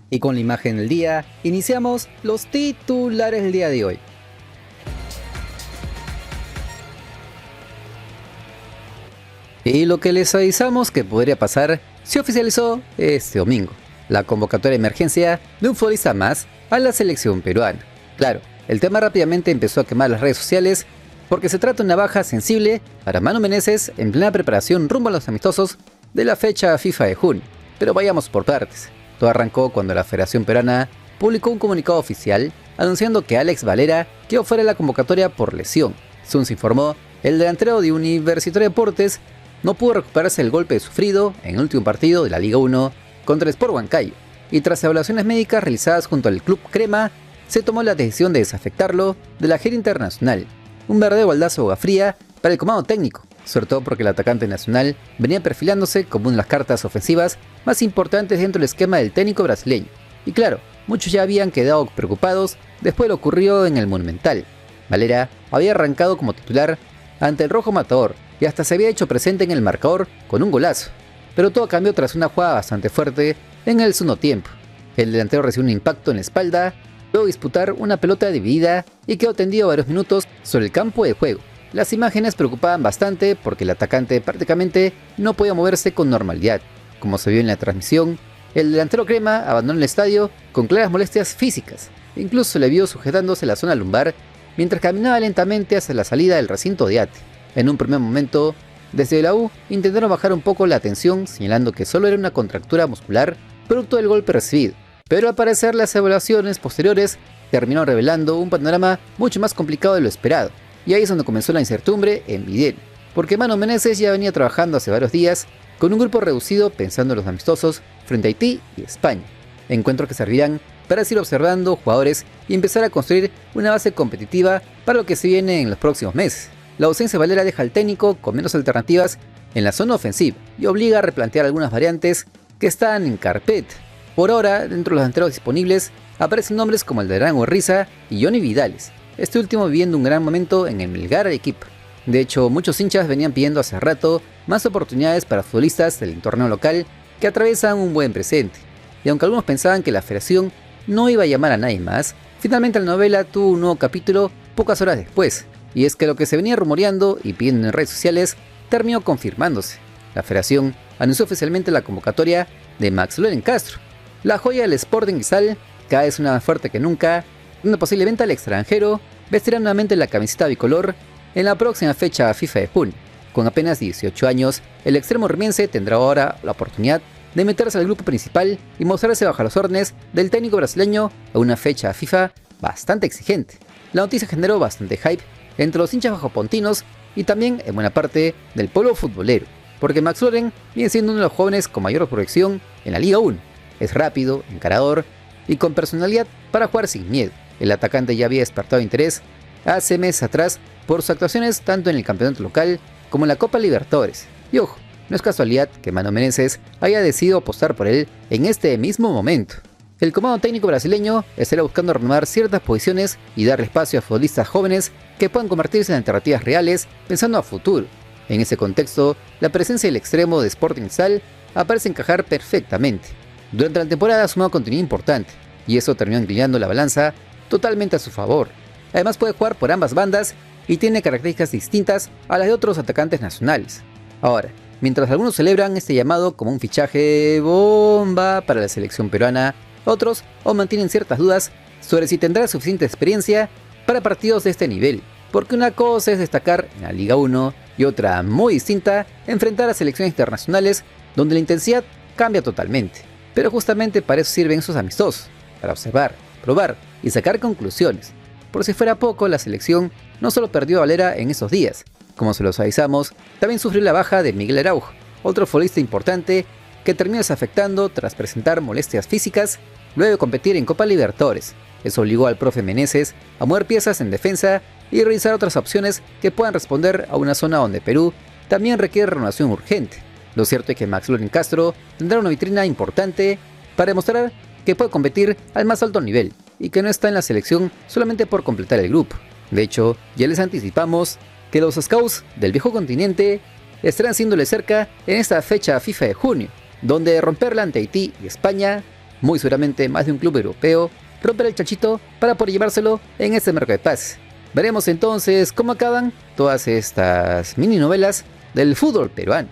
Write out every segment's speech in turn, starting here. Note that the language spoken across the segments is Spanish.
Y con la imagen del día, iniciamos los titulares del día de hoy. Y lo que les avisamos que podría pasar se oficializó este domingo: la convocatoria de emergencia de un futbolista más a la selección peruana. Claro, el tema rápidamente empezó a quemar las redes sociales porque se trata de una baja sensible para Manu Menezes en plena preparación rumbo a los amistosos de la fecha FIFA de junio. Pero vayamos por partes. Todo arrancó cuando la Federación Peruana publicó un comunicado oficial anunciando que Alex Valera quedó fuera de la convocatoria por lesión. Según se informó, el delantero de Universitario de Deportes no pudo recuperarse del golpe sufrido en el último partido de la Liga 1 contra el Sport Huancayo, y tras evaluaciones médicas realizadas junto al Club Crema, se tomó la decisión de desafectarlo de la gira internacional. Un verdadero baldazo de agua fría para el comando técnico, sobre todo porque el atacante nacional venía perfilándose como una de las cartas ofensivas más importantes dentro del esquema del técnico brasileño. Y claro, muchos ya habían quedado preocupados después de lo ocurrido en el Monumental. Valera había arrancado como titular ante el Rojo Matador y hasta se había hecho presente en el marcador con un golazo. Pero todo cambió tras una jugada bastante fuerte en el segundo tiempo. El delantero recibió un impacto en la espalda, luego de disputar una pelota dividida y quedó tendido varios minutos sobre el campo de juego. Las imágenes preocupaban bastante porque el atacante prácticamente no podía moverse con normalidad. Como se vio en la transmisión, el delantero crema abandonó el estadio con claras molestias físicas. Incluso se le vio sujetándose la zona lumbar mientras caminaba lentamente hacia la salida del recinto de ATE. En un primer momento, desde la U intentaron bajar un poco la tensión, señalando que solo era una contractura muscular producto del golpe recibido. Pero al parecer las evaluaciones posteriores terminaron revelando un panorama mucho más complicado de lo esperado. Y ahí es donde comenzó la incertidumbre en Videl, porque Manu Menezes ya venía trabajando hace varios días con un grupo reducido pensando en los amistosos frente a Haití y España. Encuentros que servirán para seguir observando jugadores y empezar a construir una base competitiva para lo que se viene en los próximos meses. La ausencia de Valera deja al técnico con menos alternativas en la zona ofensiva y obliga a replantear algunas variantes que están en carpeta. Por ahora, dentro de los delanteros disponibles, aparecen nombres como el de Arango Riza y Johnny Vidales, este último viviendo un gran momento en el Melgar Arequipa. De hecho, muchos hinchas venían pidiendo hace rato más oportunidades para futbolistas del torneo local que atraviesan un buen presente. Y aunque algunos pensaban que la federación no iba a llamar a nadie más, finalmente la novela tuvo un nuevo capítulo pocas horas después. Y es que lo que se venía rumoreando y pidiendo en redes sociales terminó confirmándose. La federación anunció oficialmente la convocatoria de Maxwell Castro, la joya del Sporting Cristal, cada vez una más fuerte que nunca, donde posiblemente al extranjero vestirá nuevamente la camiseta bicolor en la próxima fecha FIFA de junio. Con apenas 18 años, el extremo rimiense tendrá ahora la oportunidad de meterse al grupo principal y mostrarse bajo las órdenes del técnico brasileño a una fecha FIFA bastante exigente. La noticia generó bastante hype entre los hinchas bajopontinos y también en buena parte del pueblo futbolero, porque Max Loren viene siendo uno de los jóvenes con mayor proyección en la Liga 1. Es rápido, encarador y con personalidad para jugar sin miedo. El atacante ya había despertado interés hace meses atrás por sus actuaciones tanto en el campeonato local como en la Copa Libertadores. Y ojo, no es casualidad que Manu Menezes haya decidido apostar por él en este mismo momento. El comando técnico brasileño estará buscando renovar ciertas posiciones y darle espacio a futbolistas jóvenes que puedan convertirse en alternativas reales pensando a futuro. En ese contexto, la presencia del extremo de Sporting Cristal aparece encajar perfectamente. Durante la temporada ha sumado contenido importante, y eso terminó inclinando la balanza totalmente a su favor. Además puede jugar por ambas bandas y tiene características distintas a las de otros atacantes nacionales. Ahora, mientras algunos celebran este llamado como un fichaje bomba para la selección peruana, otros aún mantienen ciertas dudas sobre si tendrá suficiente experiencia para partidos de este nivel, porque una cosa es destacar en la Liga 1 y otra muy distinta enfrentar a selecciones internacionales donde la intensidad cambia totalmente. Pero justamente para eso sirven esos amistosos, para observar, probar y sacar conclusiones. Por si fuera poco, la selección no solo perdió a Valera en esos días, como se los avisamos, también sufrió la baja de Miguel Araujo, otro futbolista importante que terminó desafectando tras presentar molestias físicas luego de competir en Copa Libertadores. Eso obligó al profe Menezes a mover piezas en defensa y revisar otras opciones que puedan responder a una zona donde Perú también requiere renovación urgente. Lo cierto es que Maxwell Castro tendrá una vitrina importante para demostrar que puede competir al más alto nivel y que no está en la selección solamente por completar el grupo. De hecho, ya les anticipamos que los scouts del viejo continente estarán haciéndole cerca en esta fecha FIFA de junio, donde romperla ante Haití y España Muy seguramente más de un club europeo romperá el chanchito para poder llevárselo en este mercado de pases. Veremos entonces cómo acaban todas estas mini novelas del fútbol peruano.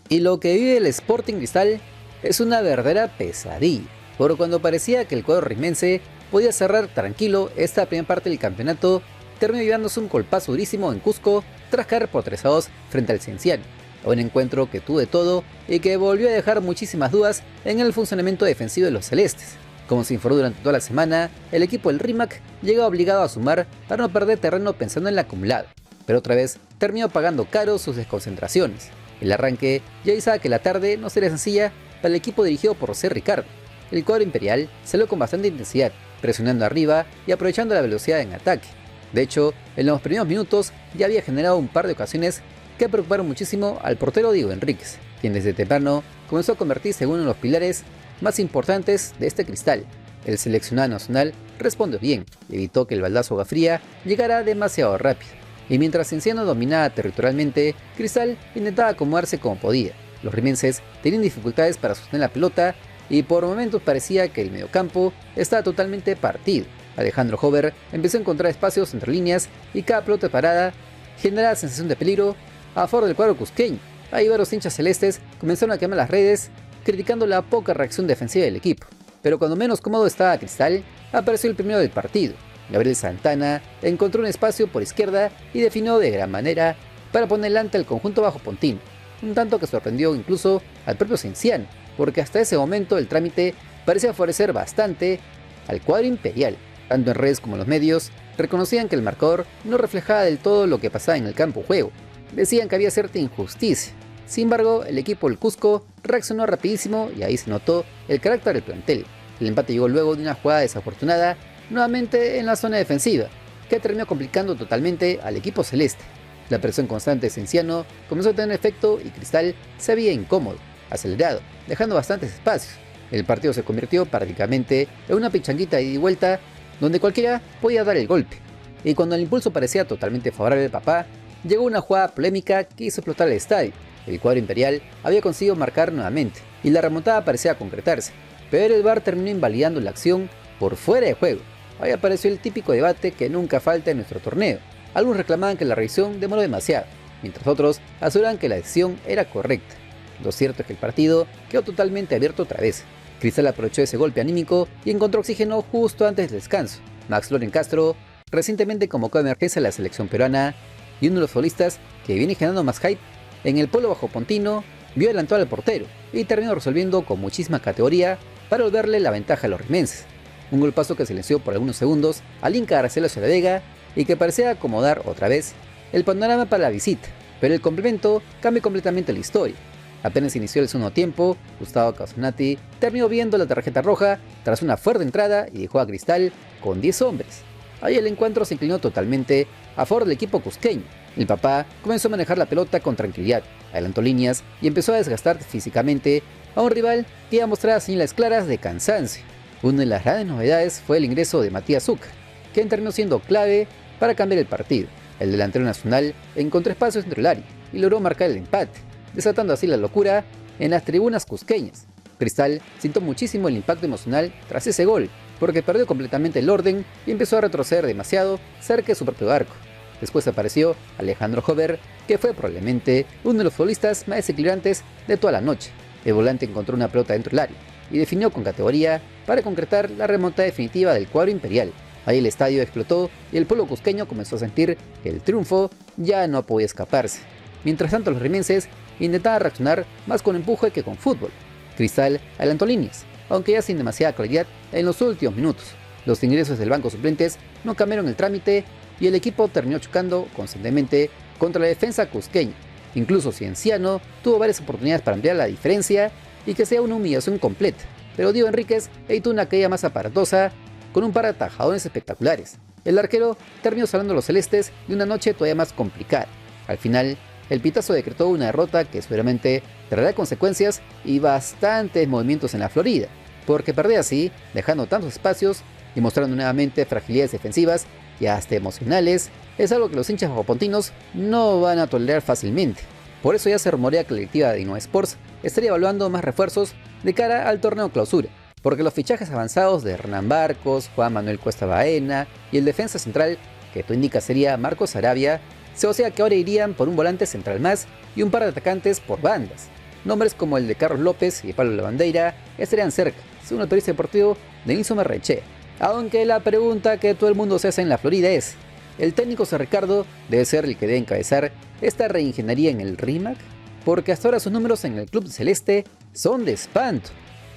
Y lo que vive el Sporting Cristal es una verdadera pesadilla, por cuando parecía que el cuadro rimense podía cerrar tranquilo esta primera parte del campeonato, terminó llevándose un golpazo durísimo en Cusco tras caer por 3-2 frente al Cienciano, un encuentro que tuvo de todo y que volvió a dejar muchísimas dudas en el funcionamiento defensivo de los celestes. Como se informó durante toda la semana, el equipo del RIMAC llegó obligado a sumar para no perder terreno pensando en el acumulado, pero otra vez terminó pagando caro sus desconcentraciones. El arranque ya avisaba que la tarde no sería sencilla para el equipo dirigido por José Ricardo. El cuadro imperial salió con bastante intensidad, presionando arriba y aprovechando la velocidad en ataque. De hecho, en los primeros minutos ya había generado un par de ocasiones que preocuparon muchísimo al portero Diego Enríquez, quien desde temprano comenzó a convertirse en uno de los pilares más importantes de este Cristal. El seleccionado nacional respondió bien y evitó que el baldazo de agua fría llegara demasiado rápido. Y mientras Cienciano dominaba territorialmente, Cristal intentaba acomodarse como podía. Los rimenses tenían dificultades para sostener la pelota y por momentos parecía que el mediocampo estaba totalmente partido. Alejandro Hover empezó a encontrar espacios entre líneas y cada pelota parada generaba sensación de peligro a favor del cuadro cusqueño. Ahí varios hinchas celestes comenzaron a quemar las redes, criticando la poca reacción defensiva del equipo. Pero cuando menos cómodo estaba Cristal, apareció el primero del partido. Gabriel Santana encontró un espacio por izquierda y definió de gran manera para poner delante al conjunto bajo Pontino, un tanto que sorprendió incluso al propio Cienciano, porque hasta ese momento el trámite parecía favorecer bastante al cuadro imperial. Tanto en redes como en los medios reconocían que el marcador no reflejaba del todo lo que pasaba en el campo de juego. Decían que había cierta injusticia. Sin embargo, el equipo del Cusco reaccionó rapidísimo y ahí se notó el carácter del plantel. El empate llegó luego de una jugada desafortunada nuevamente en la zona defensiva, que terminó complicando totalmente al equipo celeste. La presión constante de Cienciano comenzó a tener efecto y Cristal se veía incómodo, acelerado, dejando bastantes espacios. El partido se convirtió prácticamente en una pichanguita de ida y vuelta donde cualquiera podía dar el golpe. Y cuando el impulso parecía totalmente favorable al papá, llegó una jugada polémica que hizo explotar el estadio. El cuadro imperial había conseguido marcar nuevamente y la remontada parecía concretarse, pero el VAR terminó invalidando la acción por fuera de juego. Ahí apareció el típico debate que nunca falta en nuestro torneo. Algunos reclamaban que la revisión demoró demasiado, mientras otros aseguraban que la decisión era correcta. Lo cierto es que el partido quedó totalmente abierto otra vez. Cristal aprovechó ese golpe anímico y encontró oxígeno justo antes del descanso. Max Loren Castro, recientemente convocado de emergencia a la selección peruana y uno de los futbolistas que viene generando más hype en el pueblo bajo Pontino, vio adelantar al portero y terminó resolviendo con muchísima categoría para volverle la ventaja a los rimenses. Un golpazo que silenció por algunos segundos al Inca Aracelo Vega y que parecía acomodar otra vez el panorama para la visita, pero el complemento cambió completamente la historia. Apenas inició el segundo tiempo, Gustavo Casonati terminó viendo la tarjeta roja tras una fuerte entrada y dejó a Cristal con 10 hombres. Ahí el encuentro se inclinó totalmente a favor del equipo cusqueño. El papá comenzó a manejar la pelota con tranquilidad, adelantó líneas y empezó a desgastar físicamente a un rival que iba a mostrar señales claras de cansancio. Una de las grandes novedades fue el ingreso de Matías Zucca, quien terminó siendo clave para cambiar el partido. El delantero nacional encontró espacios entre el área y logró marcar el empate, desatando así la locura en las tribunas cusqueñas. Cristal sintió muchísimo el impacto emocional tras ese gol, porque perdió completamente el orden y empezó a retroceder demasiado cerca de su propio arco. Después apareció Alejandro Hover, que fue probablemente uno de los futbolistas más desequilibrantes de toda la noche. El volante encontró una pelota dentro del área y definió con categoría para concretar la remontada definitiva del cuadro imperial. Ahí el estadio explotó y el pueblo cusqueño comenzó a sentir que el triunfo ya no podía escaparse. Mientras tanto los rimenses intentaban reaccionar más con empuje que con fútbol. Cristal adelantó líneas, aunque ya sin demasiada claridad en los últimos minutos. Los ingresos del banco suplentes no cambiaron el trámite y el equipo terminó chocando constantemente contra la defensa cusqueña. Incluso Cienciano tuvo varias oportunidades para ampliar la diferencia y que sea una humillación completa, pero Diego Enríquez evitó una caída más aparatosa con un par de atajadones espectaculares. El arquero terminó salvando a los celestes de una noche todavía más complicada. Al final, el pitazo decretó una derrota que seguramente traerá consecuencias y bastantes movimientos en la Florida, porque perder así, dejando tantos espacios y mostrando nuevamente fragilidades defensivas y hasta emocionales, es algo que los hinchas bajopontinos no van a tolerar fácilmente. Por eso ya se rumorea que la directiva de Innova Sports estaría evaluando más refuerzos de cara al torneo clausura, porque los fichajes avanzados de Hernán Barcos, Juan Manuel Cuesta Baena y el defensa central, que tú indicas sería Marcos Arabia, se osea que ahora irían por un volante central más y un par de atacantes por bandas. Nombres como el de Carlos López y Pablo Lavandeira estarían cerca, según el periodista deportivo Denilson Marrechea. Aunque la pregunta que todo el mundo se hace en la Florida es, ¿el técnico José Ricardo debe ser el que debe encabezar esta reingeniería en el RIMAC? Porque hasta ahora sus números en el club celeste son de espanto.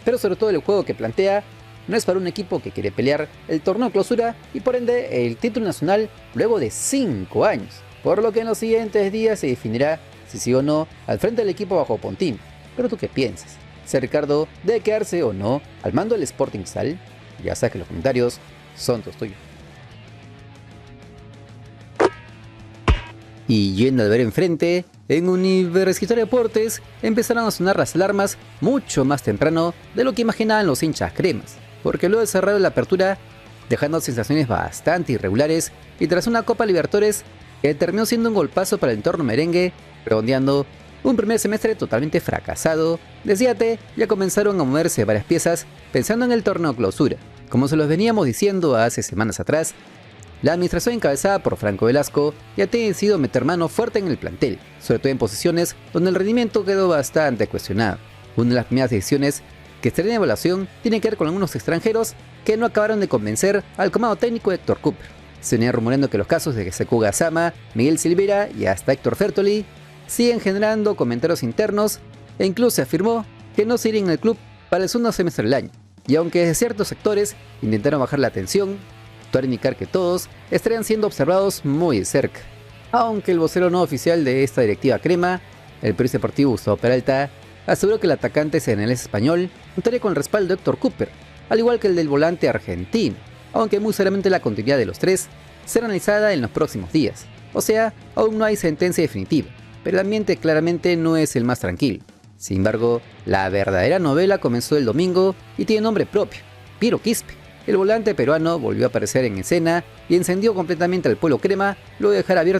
Pero sobre todo el juego que plantea no es para un equipo que quiere pelear el torneo clausura y por ende el título nacional luego de 5 años. Por lo que en los siguientes días se definirá si sí o no al frente del equipo bajo Pontín. Pero tú qué piensas, ¿José Ricardo debe quedarse o no al mando del Sporting Cristal? Ya sabes que los comentarios son todos tuyos. Y yendo al ver enfrente, en Universitario Deportes empezaron a sonar las alarmas mucho más temprano de lo que imaginaban los hinchas cremas, porque luego de cerrar la apertura, dejando sensaciones bastante irregulares y tras una Copa Libertadores que terminó siendo un golpazo para el entorno merengue, redondeando un primer semestre totalmente fracasado, desde AT ya comenzaron a moverse varias piezas pensando en el torneo clausura. Como se los veníamos diciendo hace semanas atrás, la administración encabezada por Franco Velasco ya ha decidido meter mano fuerte en el plantel, sobre todo en posiciones donde el rendimiento quedó bastante cuestionado. Una de las primeras decisiones que estará en evaluación tiene que ver con algunos extranjeros que no acabaron de convencer al comando técnico de Héctor Cooper. Se venía rumoreando que los casos de Sekou Gassama, Miguel Silveira y hasta Héctor Fertoli siguen generando comentarios internos e incluso se afirmó que no se irían al club para el segundo semestre del año. Y aunque desde ciertos sectores intentaron bajar la tensión, actuar indicar que todos estarían siendo observados muy de cerca. Aunque el vocero no oficial de esta directiva crema, el periodista deportivo Gustavo Peralta, aseguró que el atacante senegalés español contaría con el respaldo de Héctor Cooper, al igual que el del volante argentino, aunque muy seguramente la continuidad de los tres será analizada en los próximos días. O sea, aún no hay sentencia definitiva, pero el ambiente claramente no es el más tranquilo. Sin embargo, la verdadera novela comenzó el domingo y tiene nombre propio, Piero Quispe. El volante peruano volvió a aparecer en escena y encendió completamente al pueblo crema, luego de dejar abierta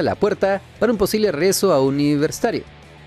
la puerta para un posible regreso a Universitario.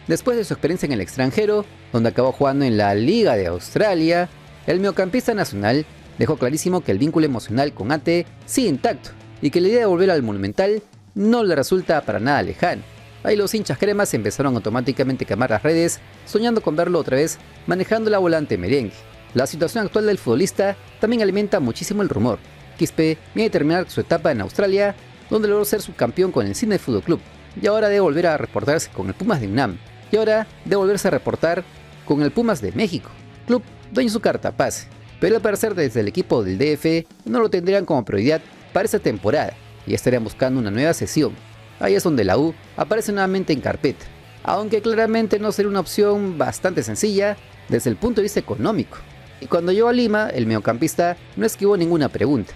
Después de su experiencia en el extranjero, donde acabó jugando en la Liga de Australia, el mediocampista nacional dejó clarísimo que el vínculo emocional con AT sigue intacto y que la idea de volver al Monumental no le resulta para nada lejana. Ahí los hinchas cremas empezaron automáticamente a quemar las redes, soñando con verlo otra vez manejando la volante merengue. La situación actual del futbolista también alimenta muchísimo el rumor. Quispe viene a terminar su etapa en Australia, donde logró ser subcampeón con el Sydney Football Club, y ahora debe volver a reportarse con el Pumas de UNAM, y ahora debe volverse a reportar con el Pumas de México, club dueño su carta pase. Pero al parecer desde el equipo del DF no lo tendrían como prioridad para esta temporada, y estarían buscando una nueva sesión. Ahí es donde la U aparece nuevamente en carpeta, aunque claramente no será una opción bastante sencilla desde el punto de vista económico. Y cuando llegó a Lima, el mediocampista no esquivó ninguna pregunta.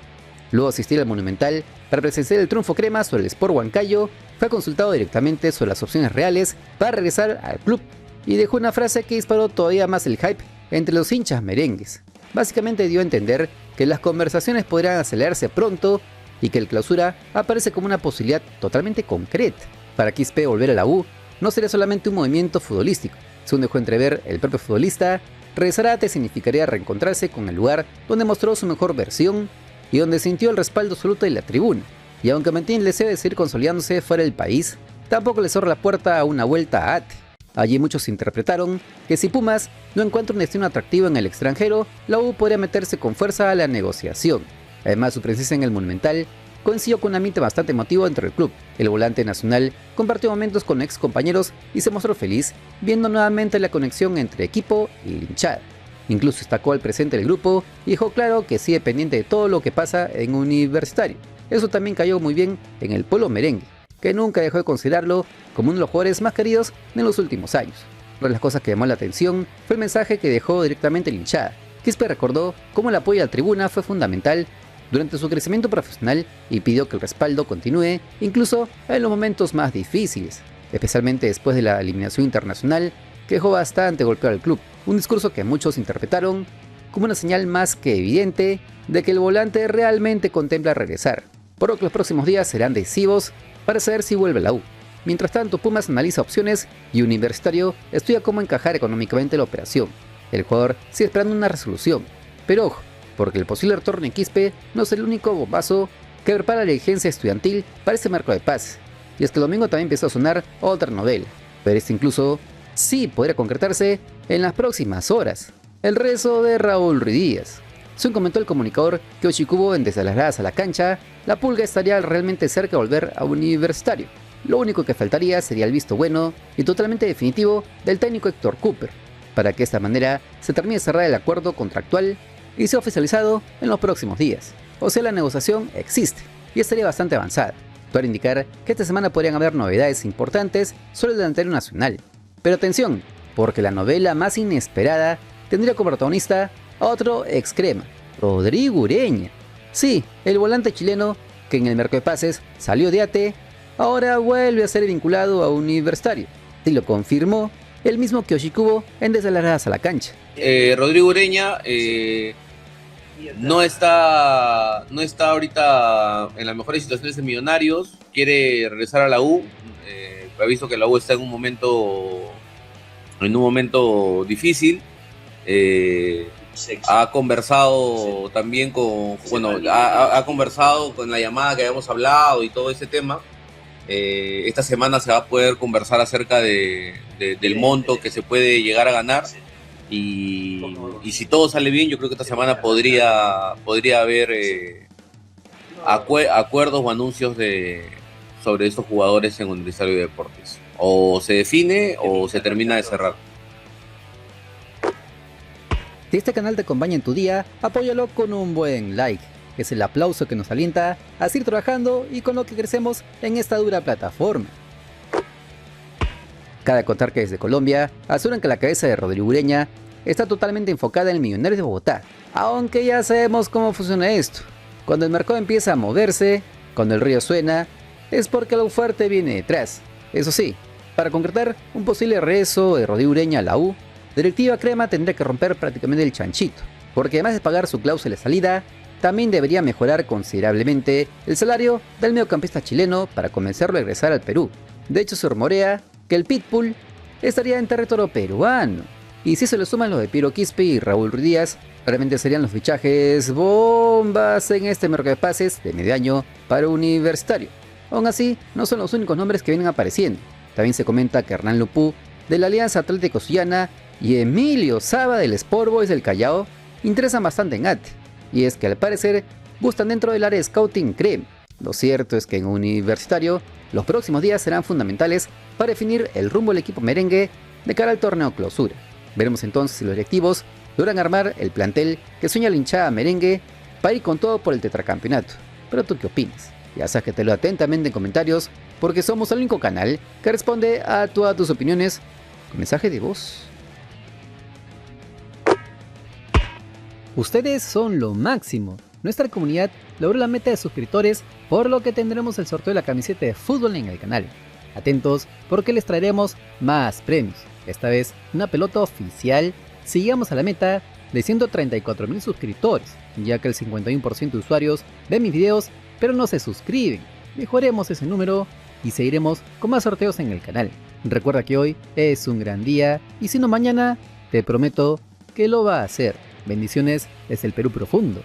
Luego de asistir al Monumental para presenciar el triunfo crema sobre el Sport Huancayo, fue consultado directamente sobre las opciones reales para regresar al club y dejó una frase que disparó todavía más el hype entre los hinchas merengues. Básicamente dio a entender que las conversaciones podrían acelerarse pronto y que el clausura aparece como una posibilidad totalmente concreta. Para Quispe volver a la U no sería solamente un movimiento futbolístico, según dejó entrever el propio futbolista. Regresar a AT significaría reencontrarse con el lugar donde mostró su mejor versión y donde sintió el respaldo absoluto de la tribuna. Y aunque mantiene el deseo de seguir consolidándose fuera del país, tampoco le cerró la puerta a una vuelta a AT. Allí muchos interpretaron que si Pumas no encuentra un destino atractivo en el extranjero, la U podría meterse con fuerza a la negociación. Además, su presencia en el Monumental coincidió con un ambiente bastante emotivo dentro del club. El volante nacional compartió momentos con ex compañeros y se mostró feliz viendo nuevamente la conexión entre equipo y hinchada. Incluso destacó al presente del grupo y dejó claro que sigue pendiente de todo lo que pasa en Universitario. Eso también cayó muy bien en el pueblo merengue, que nunca dejó de considerarlo como uno de los jugadores más queridos en los últimos años. Una de las cosas que llamó la atención fue el mensaje que dejó directamente la hinchada. Quispe recordó cómo el apoyo a la tribuna fue fundamental durante su crecimiento profesional y pidió que el respaldo continúe incluso en los momentos más difíciles, especialmente después de la eliminación internacional que dejó bastante golpeado al club. Un discurso que muchos interpretaron como una señal más que evidente de que el volante realmente contempla regresar, por lo que los próximos días serán decisivos para saber si vuelve a la U. Mientras tanto, Pumas analiza opciones y Universitario estudia cómo encajar económicamente la operación. El jugador sigue esperando una resolución, pero ojo, porque el posible retorno en Quispe no es el único bombazo que prepara la dirigencia estudiantil para este mercado de pases. Y es que el domingo también empezó a sonar otra novela, pero este incluso sí podría concretarse en las próximas horas: el regreso de Raúl Ruiz Díaz. Según comentó el comunicador Kyoshi Kubo en Desde las Gradas a la Cancha, la Pulga estaría realmente cerca de volver a Universitario. Lo único que faltaría sería el visto bueno y totalmente definitivo del técnico Héctor Cooper, para que de esta manera se termine de cerrar el acuerdo contractual y sea oficializado en los próximos días. O sea, la negociación existe y estaría bastante avanzada. Para indicar que esta semana podrían haber novedades importantes sobre el delantero nacional. Pero atención, porque la novela más inesperada tendría como protagonista a otro excrema, Rodrigo Ureña. Sí, el volante chileno que en el mercado de pases salió de AT, ahora vuelve a ser vinculado a Universitario. Y lo confirmó el mismo Kyoshi Kubo en Desde las Gradas a la Cancha. Rodrigo Ureña no está ahorita en las mejores situaciones de Millonarios, quiere regresar a la U. Ha visto que la U está en un momento difícil. Ha conversado también ha conversado con la llamada que habíamos hablado y todo ese tema. Esta semana se va a poder conversar acerca del monto que se puede llegar a ganar. Y si todo sale bien, yo creo que esta semana podría haber acuerdos o anuncios sobre estos jugadores en Universitario de Deportes. O se define o se termina de cerrar. Si este canal te acompaña en tu día, apóyalo con un buen like. Es el aplauso que nos alienta a seguir trabajando y con lo que crecemos en esta dura plataforma. Cabe contar que desde Colombia aseguran que la cabeza de Rodrigo Ureña está totalmente enfocada en el Millonarios de Bogotá. Aunque ya sabemos cómo funciona esto. Cuando el mercado empieza a moverse, cuando el río suena, es porque algo fuerte viene detrás. Eso sí, para concretar un posible regreso de Rodrigo Ureña a la U, Directiva Crema tendría que romper prácticamente el chanchito, porque además de pagar su cláusula de salida, también debería mejorar considerablemente el salario del mediocampista chileno para convencerlo a regresar al Perú. De hecho, se rumorea que el Pitbull estaría en territorio peruano. Y si se le suman los de Piero Quispe y Raúl Ruiz Díaz, realmente serían los fichajes bombas en este mercado de pases de medio año para Universitario. Aún así, no son los únicos nombres que vienen apareciendo. También se comenta que Hernán Lupú de la Alianza Atlético Sullana y Emilio Saba del Sport Boys del Callao interesan bastante en AT. Y es que al parecer gustan dentro del área de Scouting Crema. Lo cierto es que en Universitario los próximos días serán fundamentales para definir el rumbo del equipo merengue de cara al torneo clausura. Veremos entonces si los directivos logran armar el plantel que sueña la hinchada merengue para ir con todo por el tetracampeonato. Pero ¿tú qué opinas? Ya sabes que te lo atentamente en comentarios, porque somos el único canal que responde a todas tus opiniones con mensaje de voz. Ustedes son lo máximo. Nuestra comunidad logró la meta de suscriptores, por lo que tendremos el sorteo de la camiseta de fútbol en el canal. Atentos porque les traeremos más premios. Esta vez una pelota oficial si llegamos a la meta de 134,000 suscriptores, ya que el 51% de usuarios ven mis videos pero no se suscriben. Mejoremos ese número y seguiremos con más sorteos en el canal. Recuerda que hoy es un gran día y si no mañana, te prometo que lo va a hacer. Bendiciones desde el Perú profundo.